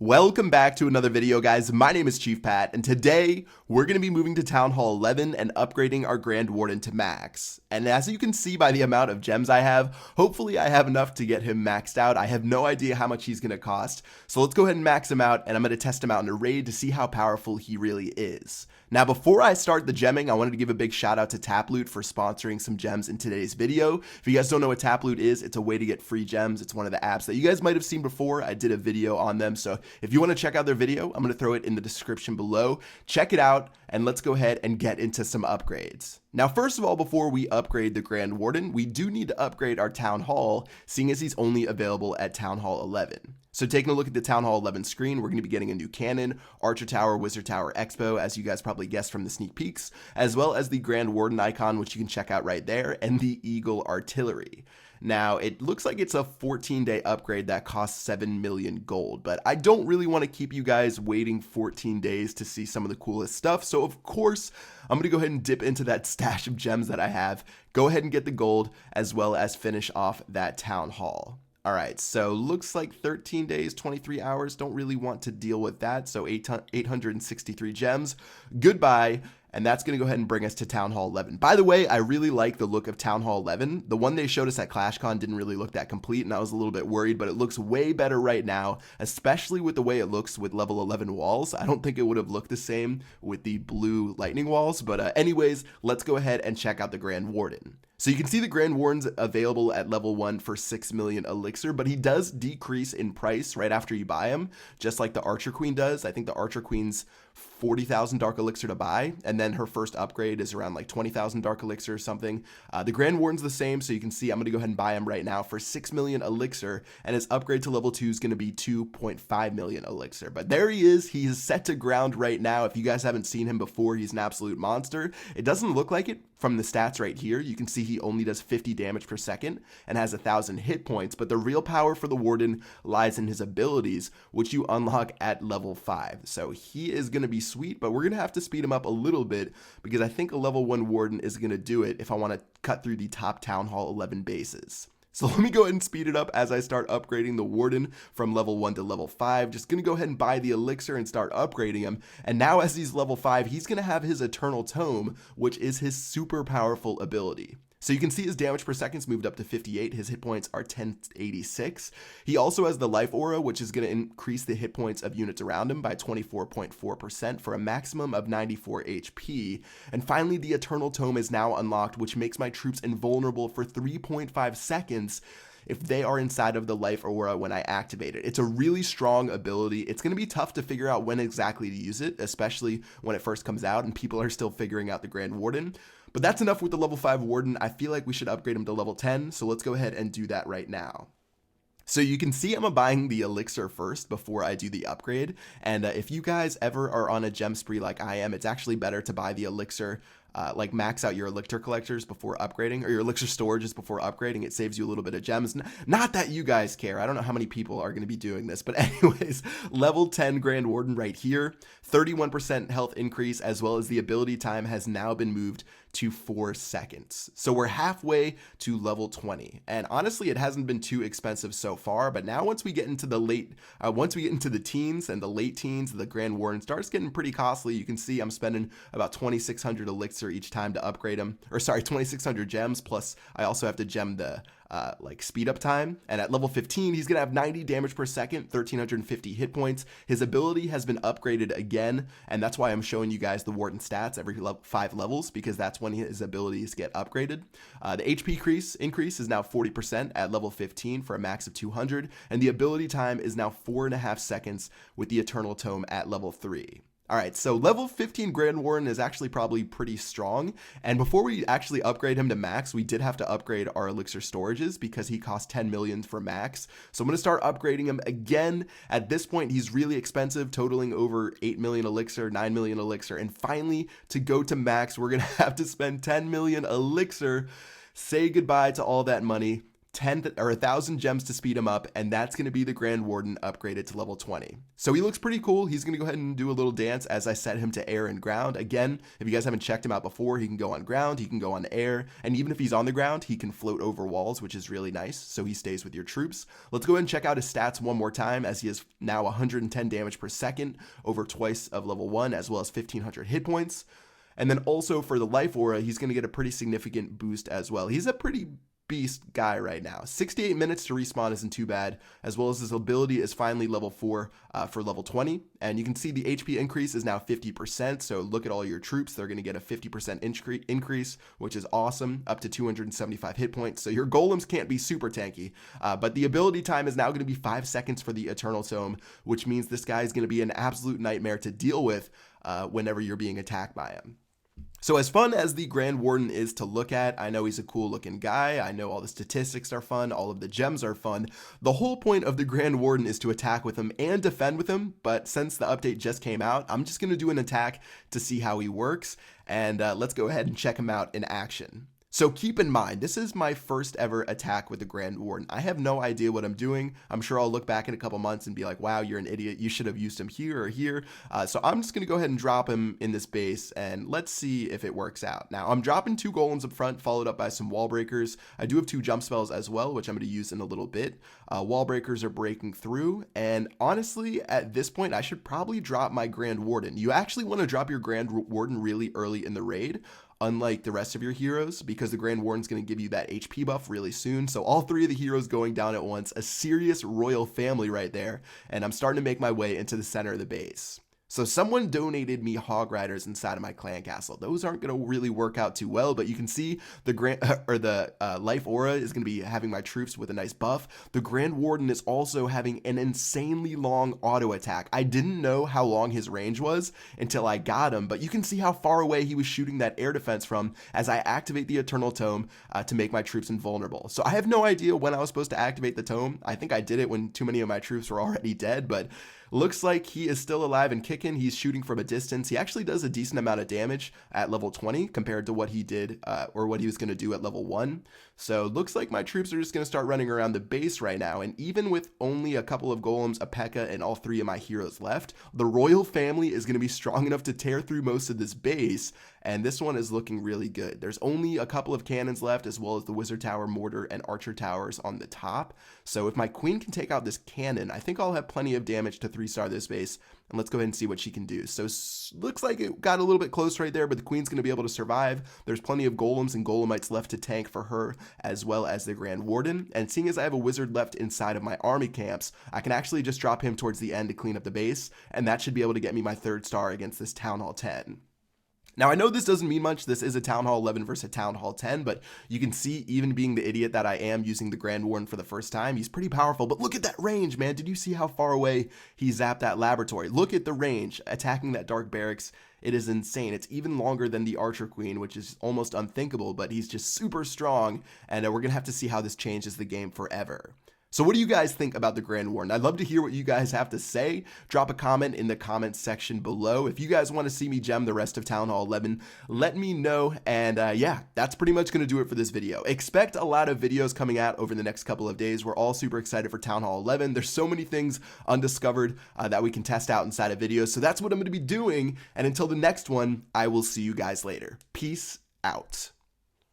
Welcome back to another video, guys. My name is Chief Pat, and today we're going to be moving to Town Hall 11 and upgrading our Grand Warden to max. And as you can see by the amount of gems I have, hopefully I have enough to get him maxed out. I have no idea how much he's going to cost, so let's go ahead and max him out, and I'm going to test him out in a raid to see how powerful he really is. Now, before I start the gemming, I wanted to give a big shout out to Taploot for sponsoring some gems in today's video. If you guys don't know what Taploot is, it's a way to get free gems. It's one of the apps that you guys might have seen before. I did a video on them, so if you want to check out their video, I'm going to throw it in the description below. Check it out, and let's go ahead and get into some upgrades. Now, first of all, before we upgrade the Grand Warden, we do need to upgrade our Town Hall, seeing as he's only available at Town Hall 11. So taking a look at the Town Hall 11 screen, we're going to be getting a new cannon, Archer Tower, Wizard Tower, Expo, as you guys probably guessed from the sneak peeks, as well as the Grand Warden icon, which you can check out right there, and the Eagle Artillery. Now, it looks like it's a 14-day upgrade that costs 7 million gold, but I don't really want to keep you guys waiting 14 days to see some of the coolest stuff, so of course, I'm going to go ahead and dip into that stash of gems that I have, go ahead and get the gold, as well as finish off that Town Hall. Alright, so looks like 13 days, 23 hours, don't really want to deal with that, so 863 gems, goodbye, and that's going to go ahead and bring us to Town Hall 11. By the way, I really like the look of Town Hall 11. The one they showed us at ClashCon didn't really look that complete, and I was a little bit worried, but it looks way better right now, especially with the way it looks with level 11 walls. I don't think it would have looked the same with the blue lightning walls, but anyways, let's go ahead and check out the Grand Warden. So you can see the Grand Warden's available at level 1 for 6 million elixir, but he does decrease in price right after you buy him, just like the Archer Queen does. I think the Archer Queen's 40,000 dark elixir to buy, and then her first upgrade is around like 20,000 dark elixir or something. The Grand Warden's the same, so you can see I'm going to go ahead and buy him right now for 6 million elixir, and his upgrade to level 2 is going to be 2.5 million elixir. But there he is. He is set to ground right now. If you guys haven't seen him before, he's an absolute monster. It doesn't look like it from the stats right here. You can see he only does 50 damage per second and has 1,000 hit points, but the real power for the Warden lies in his abilities, which you unlock at level 5. So he is going to be sweet, but we're going to have to speed him up a little bit because I think a level 1 Warden is going to do it if I want to cut through the top Town Hall 11 bases. So let me go ahead and speed it up as I start upgrading the Warden from level 1 to level 5. Just going to go ahead and buy the elixir and start upgrading him. And now as he's level 5, he's going to have his Eternal Tome, which is his super powerful ability. So you can see his damage per second's moved up to 58. His hit points are 1086. He also has the Life Aura, which is going to increase the hit points of units around him by 24.4% for a maximum of 94 HP. And finally, the Eternal Tome is now unlocked, which makes my troops invulnerable for 3.5 seconds if they are inside of the Life Aura when I activate it. It's a really strong ability. It's going to be tough to figure out when exactly to use it, especially when it first comes out and people are still figuring out the Grand Warden. But that's enough with the level 5 Warden. I feel like we should upgrade him to level 10, so let's go ahead and do that right now. So you can see I'm buying the elixir first before I do the upgrade, and if you guys ever are on a gem spree like I am, it's actually better to buy the elixir, like max out your elixir collectors before upgrading, or your elixir storages before upgrading. It saves you a little bit of gems. Not that you guys care. I don't know how many people are going to be doing this, but anyways, level 10 Grand Warden right here, 31% health increase, as well as the ability time has now been moved to 4 seconds. So we're halfway to level 20, and honestly it hasn't been too expensive so far, but now once we get into the teens and the late teens, the Grand Warden starts getting pretty costly. You can see I'm spending about 2,600 elixir each time to upgrade him, or sorry, 2,600 gems, plus I also have to gem the like speed up time. And at level 15, he's gonna have 90 damage per second, 1,350 hit points. His ability has been upgraded again, and that's why I'm showing you guys the Warden stats every 5 levels, because that's when his abilities get upgraded. The HP increase is now 40% at level 15 for a max of 200, and the ability time is now 4.5 seconds with the Eternal Tome at level 3. Alright, so level 15 Grand Warden is actually probably pretty strong, and before we actually upgrade him to max, we did have to upgrade our elixir storages because he cost 10 million for max. So I'm going to start upgrading him again. At this point, he's really expensive, totaling over 8 million elixir, 9 million elixir, and finally, to go to max, we're going to have to spend 10 million elixir. Say goodbye to all that money. 1,000 gems to speed him up, and that's going to be the Grand Warden upgraded to level 20. So he looks pretty cool. He's going to go ahead and do a little dance as I set him to air and ground. Again, if you guys haven't checked him out before, he can go on ground, he can go on air, and even if he's on the ground, he can float over walls, which is really nice, so he stays with your troops. Let's go ahead and check out his stats one more time, as he has now 110 damage per second, over twice of level 1, as well as 1,500 hit points. And then also for the life aura, he's going to get a pretty significant boost as well. He's a pretty beast guy right now. 68 minutes to respawn isn't too bad, as well as his ability is finally level 4 for level 20. And you can see the HP increase is now 50%, so look at all your troops. They're going to get a 50% increase, which is awesome, up to 275 hit points. So your golems can't be super tanky, but the ability time is now going to be 5 seconds for the Eternal Tome, which means this guy is going to be an absolute nightmare to deal with whenever you're being attacked by him. So as fun as the Grand Warden is to look at, I know he's a cool looking guy, I know all the statistics are fun, all of the gems are fun. The whole point of the Grand Warden is to attack with him and defend with him, but since the update just came out, I'm just going to do an attack to see how he works, and let's go ahead and check him out in action. So keep in mind, this is my first ever attack with the Grand Warden. I have no idea what I'm doing. I'm sure I'll look back in a couple months and be like, wow, you're an idiot. You should have used him here or here. So I'm just going to go ahead and drop him in this base, and let's see if it works out. Now, I'm dropping 2 golems up front, followed up by some wall breakers. I do have 2 jump spells as well, which I'm going to use in a little bit. Wall breakers are breaking through, and honestly, at this point, I should probably drop my Grand Warden. You actually want to drop your Grand Warden really early in the raid, unlike the rest of your heroes, because the Grand Warden's going to give you that HP buff really soon. So all 3 of the heroes going down at once, a serious royal family right there, and I'm starting to make my way into the center of the base. So someone donated me hog riders inside of my clan castle. Those aren't going to really work out too well, but you can see the life aura is going to be having my troops with a nice buff. The Grand Warden is also having an insanely long auto attack. I didn't know how long his range was until I got him, but you can see how far away he was shooting that air defense from as I activate the Eternal Tome to make my troops invulnerable. So I have no idea when I was supposed to activate the tome. I think I did it when too many of my troops were already dead, but looks like he is still alive and kicking. He's shooting from a distance. He actually does a decent amount of damage at level 20 compared to what he did or what he was going to do at level 1. So looks like my troops are just going to start running around the base right now. And even with only a couple of golems, a P.E.K.K.A, and all 3 of my heroes left, the royal family is going to be strong enough to tear through most of this base. And this one is looking really good. There's only a couple of cannons left, as well as the wizard tower, mortar, and archer towers on the top. So if my queen can take out this cannon, I think I'll have plenty of damage to 3-star this base. And let's go ahead and see what she can do. So looks like it got a little bit close right there, but the queen's going to be able to survive. There's plenty of golems and golemites left to tank for her, as well as the Grand Warden. And seeing as I have a wizard left inside of my army camps, I can actually just drop him towards the end to clean up the base, and that should be able to get me my 3rd star against this Town Hall 10. Now, I know this doesn't mean much. This is a Town Hall 11 versus a Town Hall 10, but you can see, even being the idiot that I am using the Grand Warden for the first time, he's pretty powerful. But look at that range, man. Did you see how far away he zapped that laboratory? Look at the range attacking that dark barracks. It is insane. It's even longer than the Archer Queen, which is almost unthinkable, but he's just super strong, and we're going to have to see how this changes the game forever. So what do you guys think about the Grand Warden? I'd love to hear what you guys have to say. Drop a comment in the comments section below. If you guys want to see me gem the rest of Town Hall 11, let me know. And yeah, that's pretty much going to do it for this video. Expect a lot of videos coming out over the next couple of days. We're all super excited for Town Hall 11. There's so many things undiscovered that we can test out inside of videos. So that's what I'm going to be doing. And until the next one, I will see you guys later. Peace out.